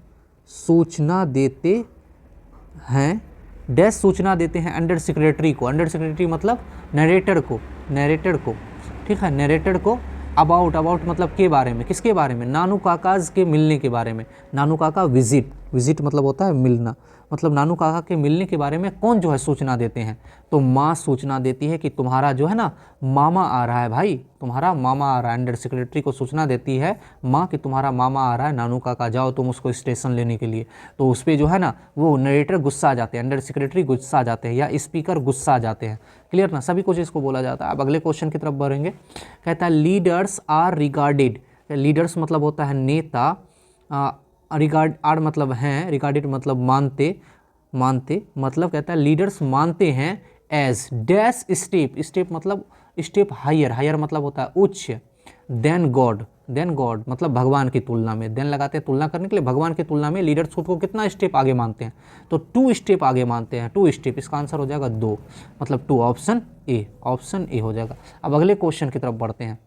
डैश सूचना देते हैं अंडर सेक्रेटरी मतलब नरेटर को, ठीक है, नरेटर को। अबाउट मतलब के बारे में, किसके बारे में? नानू काकाज के मिलने के बारे में। नानू काका विजिट मतलब होता है मिलना, मतलब नानू काका के मिलने के बारे में कौन जो है सूचना देते हैं? तो माँ सूचना देती है कि तुम्हारा जो है ना मामा आ रहा है भाई, तुम्हारा मामा आ रहा है। अंडर सेक्रेटरी को सूचना देती है माँ कि तुम्हारा मामा आ रहा है, नानू काका जाओ तुम उसको स्टेशन लेने के लिए। तो उस पर जो है ना वो नरेटर गुस्सा आ जाते हैं, अंडर सेक्रेटरी गुस्सा आ जाते हैं या स्पीकर गुस्सा आ जाते हैं। क्लियर ना? सभी कुछ इसको बोला जाता है। अब अगले क्वेश्चन की तरफ बढ़ेंगे। कहता है लीडर्स आर रिगार्डेड। लीडर्स मतलब होता है नेता, मतलब हैं, रिगार्डेड मतलब मानते मतलब कहता है लीडर्स मानते हैं एज डैश स्टेप मतलब स्टेप हायर मतलब होता है उच्च, देन गॉड मतलब भगवान की तुलना में, देन लगाते हैं तुलना करने के लिए, भगवान की तुलना में लीडर्स खुद को कितना स्टेप आगे मानते हैं? तो 2 स्टेप आगे मानते हैं, 2 स्टेप। इसका आंसर हो जाएगा 2 मतलब 2, ऑप्शन ए हो जाएगा। अब अगले क्वेश्चन की तरफ बढ़ते हैं।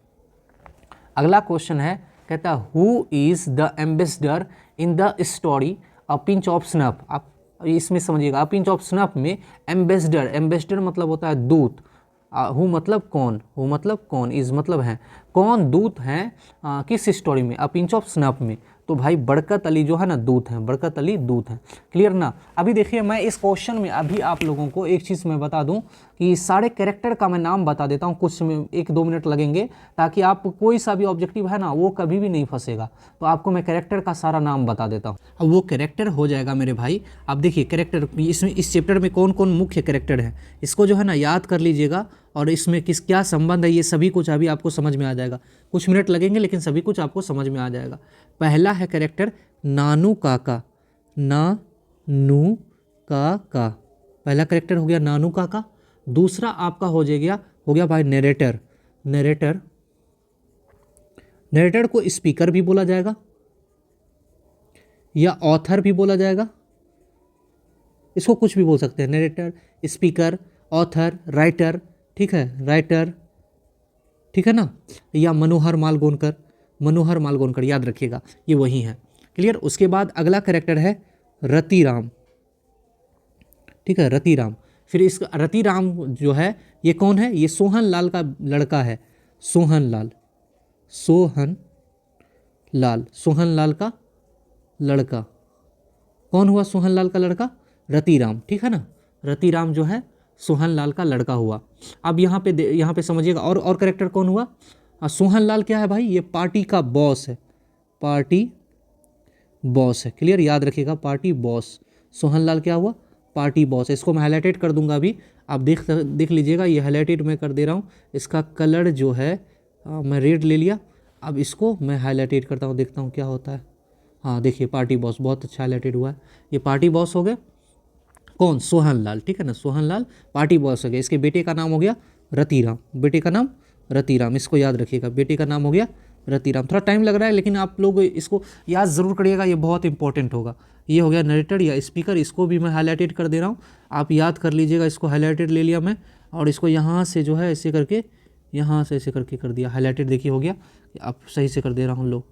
अगला क्वेश्चन है कहता है who is the ambassador in the story a pinch of snuff. आप इसमें समझिएगा, अ पिंच ऑफ स्नफ में एम्बेसडर मतलब होता है दूत, हु मतलब कौन, इज़ मतलब है कौन दूत हैं किस स्टोरी में? अ पिंच ऑफ स्नफ में। तो भाई बरकत अली जो है ना दूत हैं, बरकत अली दूत हैं। क्लियर ना। अभी देखिए मैं इस क्वेश्चन में अभी आप लोगों को एक चीज़ मैं बता दूं कि सारे कैरेक्टर का मैं नाम बता देता हूं, कुछ 1-2 मिनट लगेंगे, ताकि आप कोई सा भी ऑब्जेक्टिव है ना वो कभी भी नहीं फंसेगा। तो आपको मैं कैरेक्टर का सारा नाम बता देता हूँ। अब वो कैरेक्टर हो जाएगा मेरे भाई, आप देखिए कैरेक्टर इसमें, इस चैप्टर में कौन कौन मुख्य कैरेक्टर हैं इसको जो है ना याद कर लीजिएगा, और इसमें किस क्या संबंध है ये सभी कुछ अभी आपको समझ में आ जाएगा। कुछ मिनट लगेंगे लेकिन सभी कुछ आपको समझ में आ जाएगा। पहला है कैरेक्टर नानू काका, नानू काका, पहला कैरेक्टर हो गया नानू काका। दूसरा आपका हो गया भाई नरेटर, नरेटर, नरेटर को स्पीकर भी बोला जाएगा या ऑथर भी बोला जाएगा, इसको कुछ भी बोल सकते हैं, नरेटर, स्पीकर, ऑथर, राइटर, ठीक है, राइटर, ठीक है ना, या मनोहर मालगोनकर, मनोहर मालगोनकर याद रखिएगा ये वही है। क्लियर। उसके बाद अगला कैरेक्टर है रतिराम, ठीक है, रतिराम। फिर इस रतिराम जो है ये कौन है, ये सोहन लाल का लड़का है, सोहन लाल, सोहन लाल, सोहन लाल का लड़का। कौन हुआ सोहन लाल का लड़का, रतिराम, ठीक है ना, रतिराम जो है सोहन लाल का लड़का हुआ। अब यहाँ पे समझिएगा और कैरेक्टर कौन हुआ, सोहन लाल क्या है भाई, ये पार्टी का बॉस है, पार्टी बॉस है। क्लियर, याद रखिएगा पार्टी बॉस, सोहन लाल क्या हुआ, पार्टी बॉस है। इसको मैं हाईलाइटेड कर दूंगा अभी, आप देख लीजिएगा, ये हाईलाइटेड मैं कर दे रहा हूँ। इसका कलर जो है मैं रेड ले लिया, अब इसको मैं हाईलाइटेड करता हूँ, देखता हूँ क्या होता है। हाँ देखिए पार्टी बॉस बहुत अच्छा हाईलाइटेड हुआ है, ये पार्टी बॉस हो गए। कौन, सोहन लाल, ठीक है ना, सोहन लाल पार्टी बॉस हो गया। इसके बेटे का नाम हो गया रतिराम, बेटे का नाम रतिराम, इसको याद रखिएगा, बेटे का नाम हो गया रतिराम। थोड़ा टाइम लग रहा है लेकिन आप लोग इसको याद ज़रूर करिएगा, ये बहुत इंपॉर्टेंट होगा। ये हो गया नरेटर या स्पीकर, इसको भी मैं हाईलाइटेड कर दे रहा हूँ, आप याद कर लीजिएगा। इसको हाईलाइटेड ले लिया मैं, और इसको यहाँ से जो है ऐसे करके, यहाँ से ऐसे करके कर दिया हाईलाइटेड, देखिए हो गया। आप सही से कर दे रहा हूँ, लो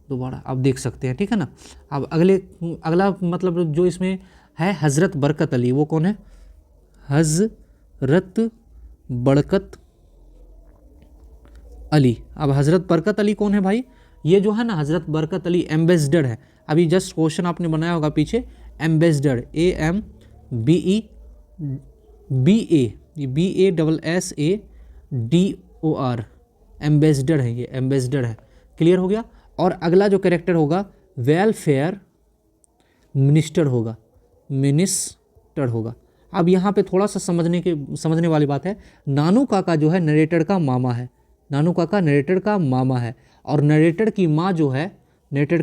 दोबारा आप देख सकते हैं, ठीक है ना। अब अगला मतलब जो इसमें है हज़रत बरकत अली, वो कौन है, हज़रत बरकत अली। अब हज़रत बरकत अली कौन है भाई, ये जो है ना हज़रत बरकत अली एम्बेसडर है। अभी जस्ट क्वेश्चन आपने बनाया होगा पीछे, एम्बेसडर, AMBESSADOR, एम्बेसडर है, ये एम्बेसडर है। क्लियर हो गया। और अगला जो कैरेक्टर होगा वेलफेयर मिनिस्टर होगा, मिनिस्टर होगा। अब यहाँ पे थोड़ा सा समझने वाली बात है, नानू काका जो है नरेटर का मामा है, नानू काका नरेटर का मामा है, और नरेटर की माँ जो है, नरेटर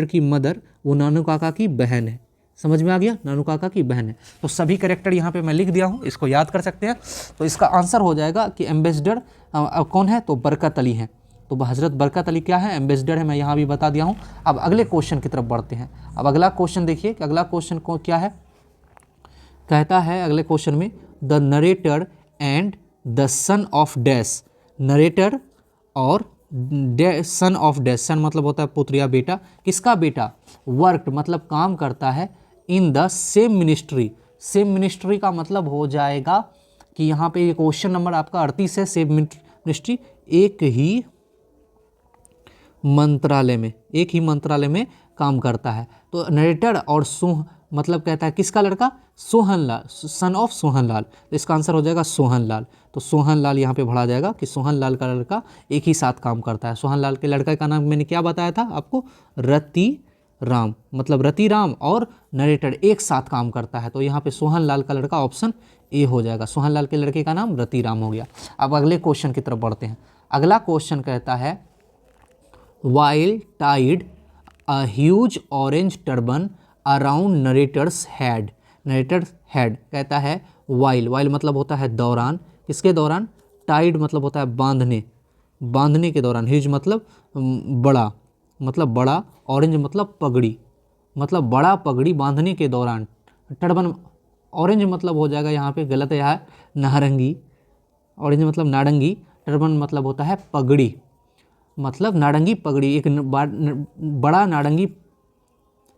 की मदर वो नानू काका की बहन है। समझ में आ गया, नानू काका की बहन है। तो सभी कैरेक्टर यहाँ पे मैं लिख दिया हूँ, इसको याद कर सकते हैं। तो इसका आंसर हो जाएगा कि एम्बेसडर कौन है, तो बरकत अली है। तो हज़रत बरकत अली क्या है, एम्बेसडर है, मैं यहाँ भी बता दिया हूँ। अब अगले क्वेश्चन की तरफ बढ़ते हैं। अब अगला क्वेश्चन देखिए कि अगला क्वेश्चन को क्या है, कहता है अगले क्वेश्चन में the narrator and the son of dash, narrator और सन ऑफ डैश, सन मतलब होता है पुत्र या बेटा, किसका बेटा, वर्कड मतलब काम करता है, in the same ministry, same ministry का मतलब हो जाएगा कि यहाँ पे ये क्वेश्चन नंबर आपका 38 है, सेम मिनिस्ट्री एक ही मंत्रालय में काम करता है। तो नरेटर और मतलब कहता है किसका लड़का, सोहन लाल, सन ऑफ सोहन लाल, तो इसका आंसर हो जाएगा सोहन लाल। तो सोहन लाल यहाँ पे भरा जाएगा कि सोहन लाल का लड़का एक ही साथ काम करता है। सोहन लाल के लड़का का नाम मैंने क्या बताया था आपको, रतिराम, मतलब रतिराम और नरेटर एक साथ काम करता है। तो यहाँ पे सोहन लाल का लड़का ऑप्शन ए हो जाएगा, सोहन लाल के लड़के का नाम रतिराम हो गया। अब अगले क्वेश्चन की तरफ बढ़ते हैं। अगला क्वेश्चन कहता है while tied a huge orange turban around narrator's head, narrator's head कहता है while मतलब होता है दौरान, किसके दौरान, tied मतलब होता है बांधने के दौरान, huge मतलब बड़ा, orange मतलब पगड़ी, मतलब बड़ा पगड़ी बांधने के दौरान, टर्बन ऑरेंज मतलब हो जाएगा यहाँ पे गलत है, यहाँ नारंगी, ऑरेंज मतलब नारंगी, टर्बन मतलब होता है पगड़ी, मतलब नारंगी पगड़ी, एक बड़ा नारंगी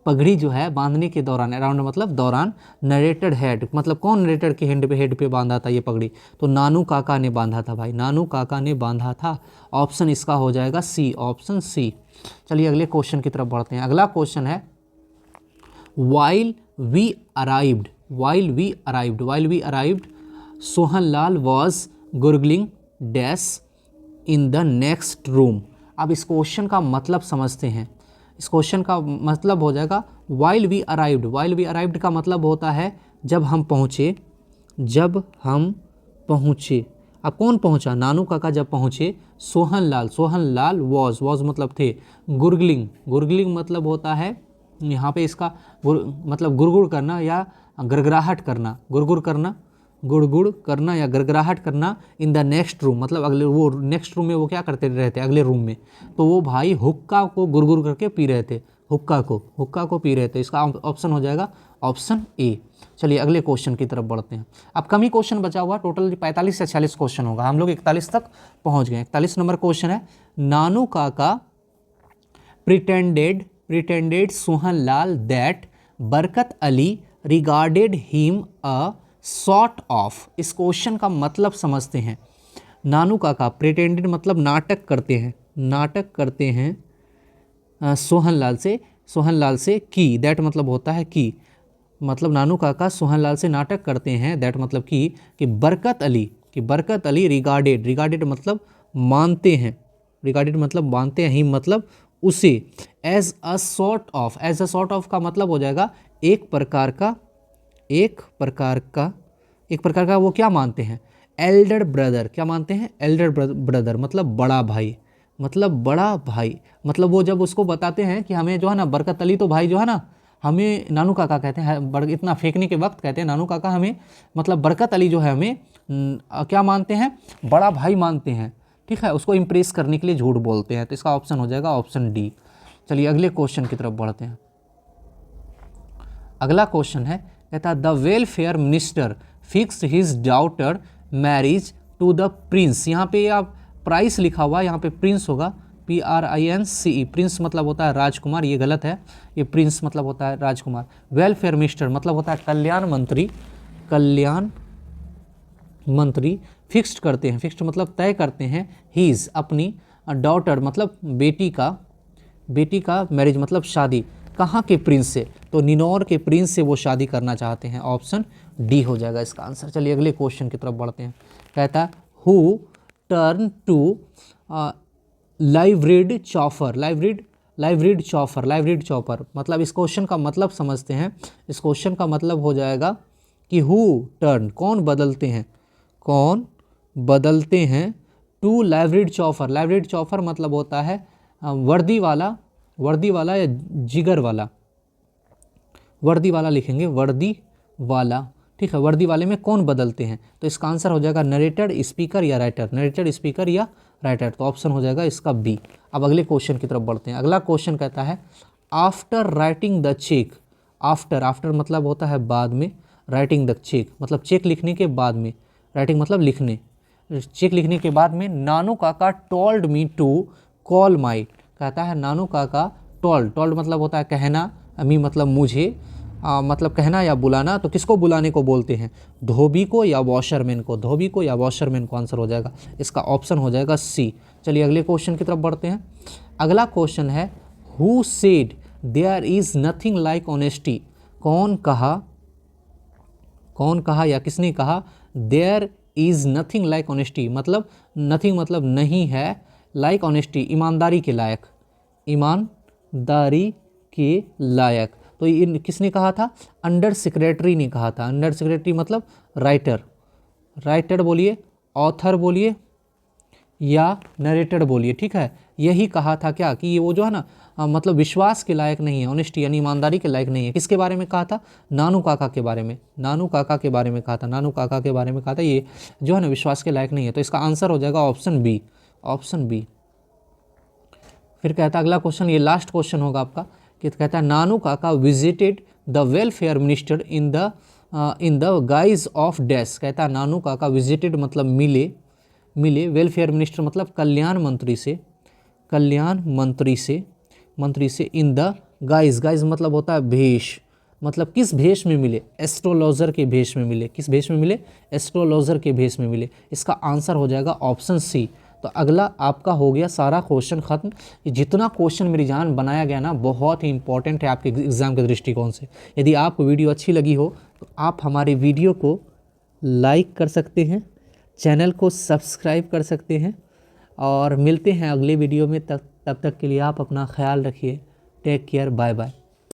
पगड़ी जो है बांधने के दौरान, अराउंड मतलब दौरान, नरेटेड हेड मतलब कौन नरेटर के हेड पे बांधा था ये पगड़ी, तो नानू काका ने बांधा था भाई, नानू काका ने बांधा था। ऑप्शन इसका हो जाएगा सी, ऑप्शन सी। चलिए अगले क्वेश्चन की तरफ बढ़ते हैं। अगला क्वेश्चन है while we arrived Sohanlal was gurgling dash in the next room। अब इस क्वेश्चन का मतलब समझते हैं। इस क्वेश्चन का मतलब हो जाएगा while we arrived का मतलब होता है जब हम पहुँचे। अब कौन पहुँचा, नानू काका जब पहुँचे, सोहनलाल was मतलब थे, गुरगलिंग मतलब होता है यहाँ पे इसका मतलब गुड़गुड़ करना या गड़गड़ाहट करना, गुड़गुड़ करना या गड़गड़ाहट करना। इन द नेक्स्ट रूम मतलब अगले, वो नेक्स्ट रूम में वो क्या करते रहते, अगले रूम में, तो वो भाई हुक्का को गुड़गुड़ करके पी रहे थे, हुक्का को पी रहे थे। इसका ऑप्शन हो जाएगा ऑप्शन ए। चलिए अगले क्वेश्चन की तरफ बढ़ते हैं। अब कम ही क्वेश्चन बचा हुआ, टोटल 45 से 46 क्वेश्चन होगा, हम लोग 41 तक पहुँच गए। 41 नंबर क्वेश्चन है, नानू काका pretended Sohanlal that Barkat Ali regarded him a sort of। इस क्वेश्चन का मतलब समझते हैं। नानू काका pretended मतलब नाटक करते हैं सोहनलाल से की, दैट मतलब होता है की, मतलब नानू काका सोहनलाल से नाटक करते हैं, दैट मतलब कि बरकत अली रिगार्डेड मतलब मानते हैं, ही मतलब उसे, एज अ सॉर्ट ऑफ का मतलब हो जाएगा एक प्रकार का वो क्या मानते हैं, एल्डर ब्रदर, क्या मानते हैं, एल्डर ब्रदर मतलब बड़ा भाई, मतलब वो जब उसको बताते हैं कि हमें जो है ना बरकत अली तो भाई जो है ना, हमें नानू काका कहते हैं, इतना फेंकने के वक्त कहते हैं नानू काका हमें मतलब बरकत अली जो है हमें क्या मानते हैं, बड़ा भाई मानते हैं, ठीक है, उसको इम्प्रेस करने के लिए झूठ बोलते हैं। तो इसका ऑप्शन हो जाएगा ऑप्शन डी। चलिए अगले क्वेश्चन की तरफ बढ़ते हैं। अगला क्वेश्चन है, कहता है the welfare minister fix his daughter marriage to the prince. यहाँ पे आप प्राइस लिखा हुआ है, यहाँ पे प्रिंस होगा, PRINCE, प्रिंस मतलब होता है राजकुमार, ये गलत है, ये प्रिंस मतलब होता है राजकुमार। वेलफेयर मिनिस्टर मतलब होता है कल्याण मंत्री, फिक्स्ड करते हैं, फिक्स्ड मतलब तय करते हैं, हीज अपनी, डॉटर मतलब बेटी का मैरिज मतलब शादी, कहाँ के प्रिंस से, तो निनौर के प्रिंस से वो शादी करना चाहते हैं। ऑप्शन डी हो जाएगा इसका आंसर। चलिए अगले क्वेश्चन की तरफ बढ़ते हैं। कहता है हु टर्न टू लाइवरीड चॉपर, मतलब इस क्वेश्चन का मतलब समझते हैं। इस क्वेश्चन का मतलब हो जाएगा कि हु टर्न कौन बदलते हैं टू लाइवरीड चॉपर मतलब होता है वर्दी वाला या जिगर वाला, वर्दी वाला लिखेंगे, वर्दी वाला, ठीक है, वर्दी वाले में कौन बदलते हैं, तो इसका आंसर हो जाएगा नरेटेड स्पीकर या राइटर, तो ऑप्शन हो जाएगा इसका बी। अब अगले क्वेश्चन की तरफ बढ़ते हैं। अगला क्वेश्चन कहता है after writing the cheque, after मतलब होता है बाद में, राइटिंग द चेक मतलब चेक लिखने के बाद में, राइटिंग मतलब लिखने, चेक लिखने के बाद में, Nanu Kaka told me to call my, कहता है नानू काका टोल्ड मतलब होता है कहना, मी मतलब मुझे, मतलब कहना या बुलाना, तो किसको बुलाने को बोलते हैं, धोबी को या वॉशरमैन को, आंसर हो जाएगा इसका ऑप्शन हो जाएगा सी। चलिए अगले क्वेश्चन की तरफ बढ़ते हैं। अगला क्वेश्चन है who said there is nothing like honesty, कौन कहा या किसने कहा there is nothing like honesty, मतलब नथिंग मतलब नहीं है, लाइक ऑनेस्टी ईमानदारी के लायक, तो इन किसने कहा था, अंडर सेक्रेटरी ने कहा था, अंडर सेक्रेटरी मतलब राइटर बोलिए, ऑथर बोलिए या नरेटर बोलिए, ठीक है, यही कहा था क्या कि ये वो जो है ना मतलब विश्वास के लायक नहीं है, ऑनेस्टी यानी ईमानदारी के लायक नहीं है। किसके बारे में कहा था, नानू काका के बारे में कहा था, ये जो है ना विश्वास के लायक नहीं है, तो इसका आंसर हो जाएगा ऑप्शन बी। फिर कहता है अगला क्वेश्चन, ये लास्ट क्वेश्चन होगा आपका, कि कहता है नानू काका visited the welfare minister in the guys of dash, कहता है नानू काका विजिटेड मतलब मिले, वेलफेयर मिनिस्टर मतलब कल्याण मंत्री से मंत्री से इन द गाइज, गाइज मतलब होता है भेष, मतलब किस भेष में मिले, एस्ट्रोलॉजर के भेष में मिले, किस भेष में मिले, एस्ट्रोलॉजर के भेष में मिले। इसका आंसर हो जाएगा ऑप्शन सी। तो अगला आपका हो गया सारा क्वेश्चन खत्म। ये जितना क्वेश्चन मेरी जान बनाया गया ना बहुत ही इंपॉर्टेंट है आपके एग्जाम के दृष्टिकोण से। यदि आपको वीडियो अच्छी लगी हो तो आप हमारे वीडियो को लाइक कर सकते हैं, चैनल को सब्सक्राइब कर सकते हैं, और मिलते हैं अगले वीडियो में। तब तक के लिए आप अपना ख्याल रखिए। Take care, bye bye.